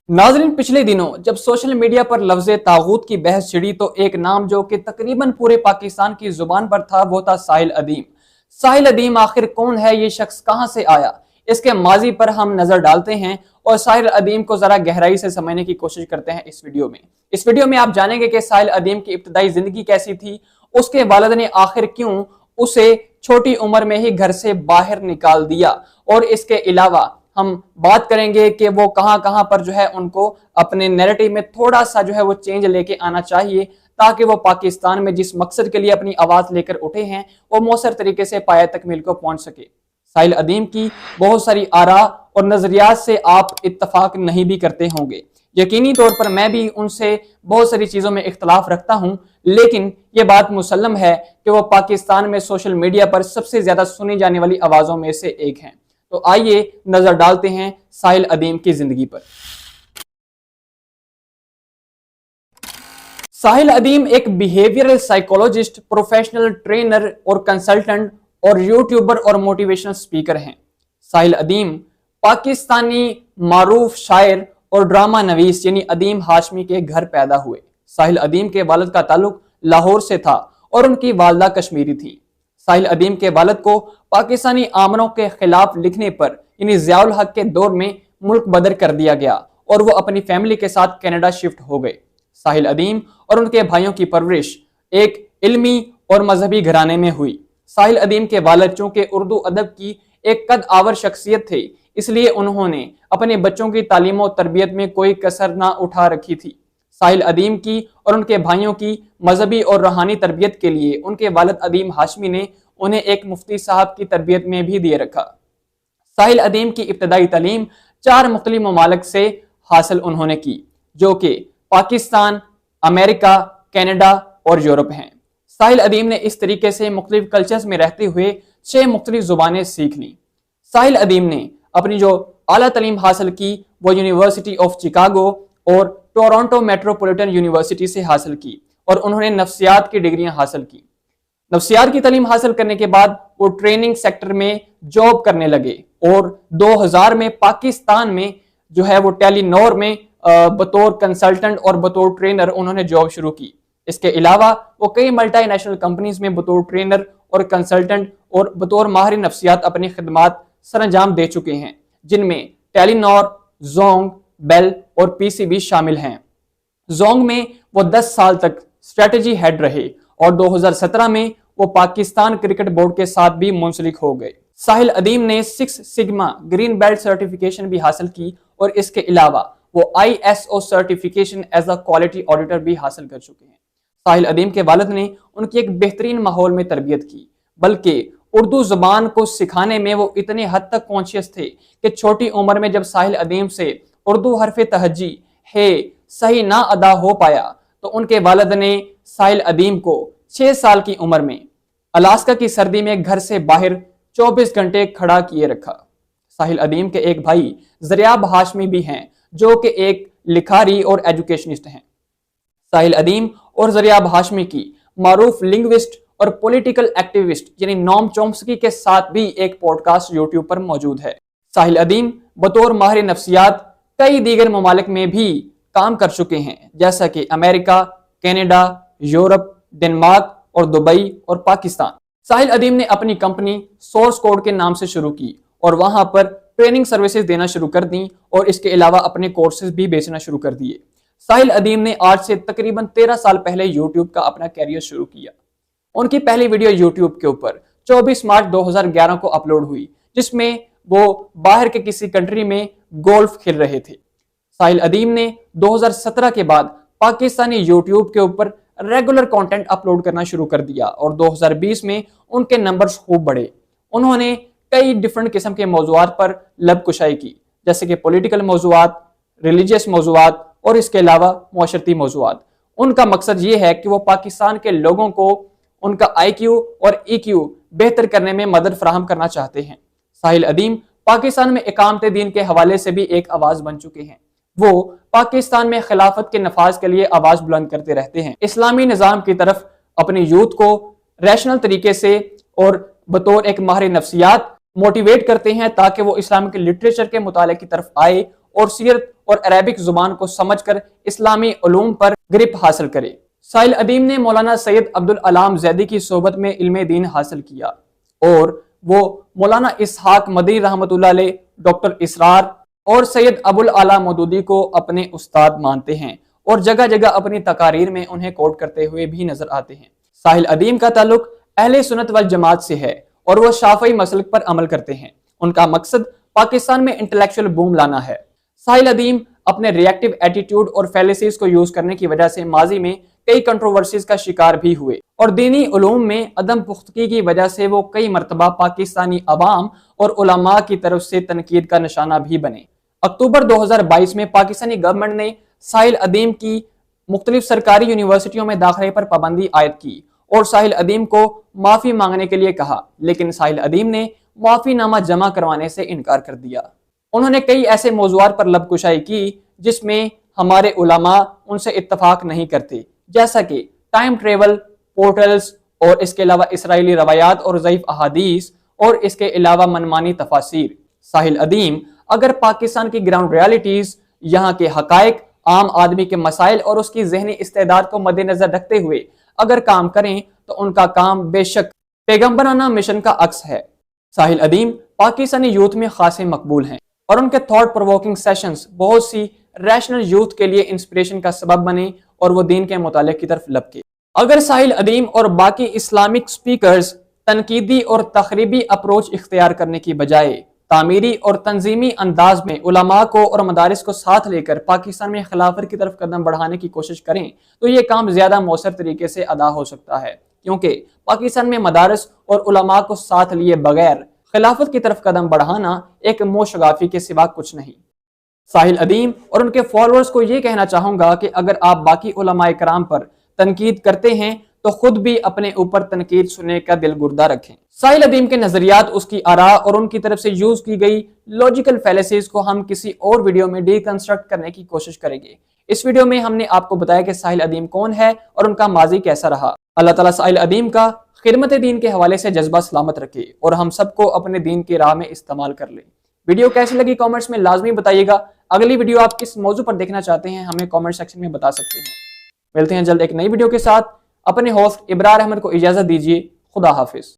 नाज़रीन, पिछले दिनों जब सोशल मीडिया पर लफ्ज़ तागूत की बहस छिड़ी तो एक नाम जो कि तकरीबन पूरे पाकिस्तान की जुबान पर था वो था साहिल अदीम। साहिल अदीम आखिर कौन है, ये शख्स कहां से आया, इसके माजी पर हम नजर डालते हैं और साहिल अदीम को जरा गहराई से समझने की कोशिश करते हैं इस वीडियो में आप जानेंगे कि साहिल अदीम की इब्तदाई जिंदगी कैसी थी, उसके वालिद ने आखिर क्यों उसे छोटी उम्र में ही घर से बाहर निकाल दिया, और इसके अलावा हम बात करेंगे कि वो कहां पर जो है उनको अपने नैरेटिव में थोड़ा सा जो है वो चेंज लेके आना चाहिए ताकि वो पाकिस्तान में जिस मकसद के लिए अपनी आवाज लेकर उठे हैं वो मौसर तरीके से पाया तकमील को पहुंच सके। साहिल अदीम की बहुत सारी आरा और नजरियात से आप इत्तफाक नहीं भी करते होंगे, यकीनी तौर पर मैं भी उनसे बहुत सारी चीजों में इख्तलाफ रखता हूं, लेकिन यह बात मुसल्लम है कि वो पाकिस्तान में सोशल मीडिया पर सबसे ज्यादा सुनी जाने वाली आवाजों में से एक हैं। तो आइए नजर डालते हैं साहिल अदीम की जिंदगी पर। साहिल अदीम एक बिहेवियरल साइकोलॉजिस्ट, प्रोफेशनल ट्रेनर और कंसल्टेंट और यूट्यूबर और मोटिवेशनल स्पीकर हैं। साहिल अदीम पाकिस्तानी मारूफ शायर और ड्रामा नवीस यानी अदीम हाशमी के घर पैदा हुए। साहिल अदीम के वालिद का ताल्लुक लाहौर से था और उनकी वालदा कश्मीरी थी। साहिल अदीम के वालिद को पाकिस्तानी आमनों के खिलाफ लिखने पर यानी ज़ियाउल हक के दौर में मुल्क बदर कर दिया गया और वो अपनी फैमिली के साथ कनाडा शिफ्ट हो गए। साहिल अदीम और उनके भाइयों की परवरिश एक इल्मी और मजहबी घराने में हुई। साहिल अदीम के वालिद चूंकि उर्दू अदब की एक कद आवर शख्सियत थे, इसलिए उन्होंने अपने बच्चों की तालीम और तरबियत में कोई कसर ना उठा रखी थी। साहिल अदीम की और उनके भाइयों की मजहबी और रूहानी तरबियत के लिए उनके वालिद अदीम हाशमी ने उन्हें एक मुफ्ती साहब की तरबियत में भी दिए रखा। साहिल अदीम की इब्तदाई तालीम 4 मुख्तलिफ ममालिक से हासिल उन्होंने की, जो कि पाकिस्तान, अमेरिका, कनाडा और यूरोप हैं। साहिल अदीम ने इस तरीके से मुख्तलिफ कल्चर्स में रहते हुए 6 मुख्तलिफ जुबानें सीख ली। साहिल अदीम ने अपनी जो आला तालीम हासिल की वो यूनिवर्सिटी ऑफ शिकागो और टोरंटो मेट्रोपॉलिटन यूनिवर्सिटी से हासिल की और उन्होंने नफ्सियात की डिग्रियां हासिल की। नफ्सियात की तालीम हासिल करने के बाद वो ट्रेनिंग सेक्टर में जॉब करने लगे और 2000 में पाकिस्तान में जो है वो टेलीनॉर में बतौर कंसल्टेंट और बतौर ट्रेनर उन्होंने जॉब शुरू की। इसके अलावा वो कई मल्टीनेशनल कंपनीज में बतौर ट्रेनर और कंसल्टेंट और बतौर माहिर नफ्सियात अपनी खिदमात सरंजाम दे चुके हैं, जिनमें टेलीनॉर, जोंग, बेल और पीसीबी शामिल हैं। जोंग में वो 10 साल तक स्ट्रेटजी हेड रहे और 2017 में वो पाकिस्तान क्रिकेट बोर्ड के साथ भी मुंसलिक हो गए। साहिल अदीम ने 6 सिग्मा ग्रीन बेल्ट सर्टिफिकेशन भी हासिल की और इसके अलावा वो ISO certification as a quality auditor भी हासिल कर चुके हैं। साहिल अदीम के वालिद ने उनकी एक बेहतरीन माहौल में तरबियत की, बल्कि उर्दू जुबान को सिखाने में वो इतने हद तक कॉन्शियस थे कि छोटी उम्र में जब साहिल अदीम से उर्दू हरफ तहज्जी है सही ना अदा हो पाया तो उनके वालिद ने साहिल अदीम को 6 साल की उम्र में अलास्का की सर्दी में घर से बाहर 24 घंटे खड़ा किए रखा। साहिल अदीम के एक भाई ज़रियाब हाशमी भी हैं, जो कि एक लिखारी और एजुकेशनिस्ट हैं। साहिल अदीम और ज़रियाब हाशमी की मारूफ लिंग्विस्ट और पॉलिटिकल एक्टिविस्ट यानी नोम चोम्स्की के साथ भी एक पॉडकास्ट यूट्यूब पर मौजूद है। साहिल अदीम बतौर माहिर नफ्सियात कई दीगर ममालिक में भी काम कर चुके हैं, जैसा कि अमेरिका, कनाडा, यूरोप, डेनमार्क और दुबई और पाकिस्तान। साहिल अदीम ने अपनी कंपनी सोर्स कोड के नाम से शुरू की और वहां पर ट्रेनिंग सर्विसेज देना शुरू कर दी और इसके अलावा अपने कोर्सेज भी बेचना शुरू कर दिए। साहिल अदीम ने आज से तकरीबन 13 साल पहले यूट्यूब का अपना कैरियर शुरू किया। उनकी पहली वीडियो यूट्यूब के ऊपर 24 मार्च 2011 को अपलोड हुई, जिसमें वो बाहर के किसी कंट्री में गोल्फ खेल रहे थे। साहिल अदीम ने 2017 के बाद पाकिस्तानी यूट्यूब के ऊपर रेगुलर कंटेंट अपलोड करना शुरू कर दिया और 2020 में उनके नंबर्स खूब बढ़े। उन्होंने कई डिफरेंट किस्म के मौजुआत पर लब कुशाई की, जैसे कि पॉलिटिकल मौजुआत, रिलीजियस मौजुआत और इसके अलावा मुआशरती मौजुआत। उनका मकसद ये है कि वो पाकिस्तान के लोगों को उनका IQ और EQ बेहतर करने में मदद फराहम करना चाहते हैं। साहिल अदीम पाकिस्तान में इकामते दीन के हवाले से भी एक आवाज बन चुके हैं। वो पाकिस्तान में खिलाफत के नफाज के लिए आवाज बुलंद करते रहते हैं। इस्लामी निज़ाम की तरफ अपने यूथ को रैशनल तरीके से और बतौर एक माहिर नफ्सियात मोटिवेट करते हैं ताकि वो इस्लामिक लिटरेचर के मुताले की तरफ आए और सीरत اور عربک زبان کو سمجھ کر اسلامی علوم پر گرپ حاصل کرے۔ ساحل ادیم نے مولانا سید عبدالعلام زیدی کی صحبت میں علم دین حاصل کیا اور وہ مولانا اسحاق مدنی رحمۃ اللہ علیہ، ڈاکٹر اسرار اور سید ابوالعلا مودودی کو اپنے استاد مانتے ہیں اور جگہ جگہ اپنی تقاریر میں انہیں کوٹ کرتے ہوئے بھی نظر آتے ہیں۔ ساحل ادیم کا تعلق اہل سنت والجماعت سے ہے اور وہ شافعی مسلک پر عمل کرتے ہیں۔ ان کا مقصد پاکستان میں انٹلیکچوئل بوم لانا ہے۔ ساحل ادیم اپنے ریئیکٹیو ایٹیٹیوڈ اور فیلیسیز کو یوز کرنے کی وجہ سے ماضی میں کئی کنٹروورسیز کا شکار بھی ہوئے اور دینی علوم میں عدم پختگی کی وجہ سے وہ کئی مرتبہ پاکستانی عوام اور علماء کی طرف سے تنقید کا نشانہ بھی بنے۔ اکتوبر 2022 میں پاکستانی گورنمنٹ نے ساحل ادیم کی مختلف سرکاری یونیورسٹیوں میں داخلے پر پابندی عائد کی اور ساحل ادیم کو معافی مانگنے کے لیے کہا، لیکن ساحل ادیم نے معافی نامہ جمع کروانے سے انکار کر دیا۔ انہوں نے کئی ایسے موضوعات پر لب کشائی کی جس میں ہمارے علماء ان سے اتفاق نہیں کرتے، جیسا کہ ٹائم ٹریول، پورٹلز اور اس کے علاوہ اسرائیلی روایات اور ضعیف احادیث اور اس کے علاوہ منمانی تفاسیر۔ ساحل ادیم اگر پاکستان کی گراؤنڈ ریالٹیز، یہاں کے حقائق، عام آدمی کے مسائل اور اس کی ذہنی استعداد کو مد نظر رکھتے ہوئے اگر کام کریں تو ان کا کام بے شک پیغمبرانہ مشن کا عکس ہے۔ ساحل ادیم پاکستانی یوتھ میں خاصے مقبول ہیں اور ان کے تھاٹ پرووکنگ سیشنز بہت سی ریشنل یوتھ کے لیے انسپریشن کا سبب بنے اور وہ دین کے مطالعے کی طرف لپکے۔ اگر ساحل ادیم اور باقی اسلامک سپیکرز تنقیدی اور تخریبی اپروچ اختیار کرنے کی بجائے تعمیری اور تنظیمی انداز میں علماء کو اور مدارس کو ساتھ لے کر پاکستان میں خلافت کی طرف قدم بڑھانے کی کوشش کریں تو یہ کام زیادہ مؤثر طریقے سے ادا ہو سکتا ہے، کیونکہ پاکستان میں مدارس اور علماء کو ساتھ لیے بغیر خلافت کی طرف قدم بڑھانا ایک موشگافی کے سوا کچھ نہیں۔ ساحل ادیم اور ان کے فالوورز کو یہ کہنا چاہوں گا کہ اگر آپ باقی علماء کرام پر تنقید کرتے ہیں تو خود بھی اپنے اوپر تنقید سننے کا دل گردہ رکھیں۔ ساحل ادیم کے نظریات، اس کی آراء اور ان کی طرف سے یوز کی گئی لاجیکل فیلیسیز کو ہم کسی اور ویڈیو میں ڈی کنسٹرکٹ کرنے کی کوشش کریں گے۔ اس ویڈیو میں ہم نے آپ کو بتایا کہ ساحل ادیم کون ہے اور ان کا ماضی کیسا رہا۔ اللہ تعالیٰ ساحل ادیم کا خدمت دین کے حوالے سے جذبہ سلامت رکھے اور ہم سب کو اپنے دین کی راہ میں استعمال کر لیں۔ ویڈیو کیسی لگی کامنٹس میں لازمی بتائیے گا۔ اگلی ویڈیو آپ کس موضوع پر دیکھنا چاہتے ہیں ہمیں کامنٹ سیکشن میں بتا سکتے ہیں۔ ملتے ہیں جلد ایک نئی ویڈیو کے ساتھ۔ اپنے ہوسٹ ابرار احمد کو اجازت دیجیے۔ خدا حافظ۔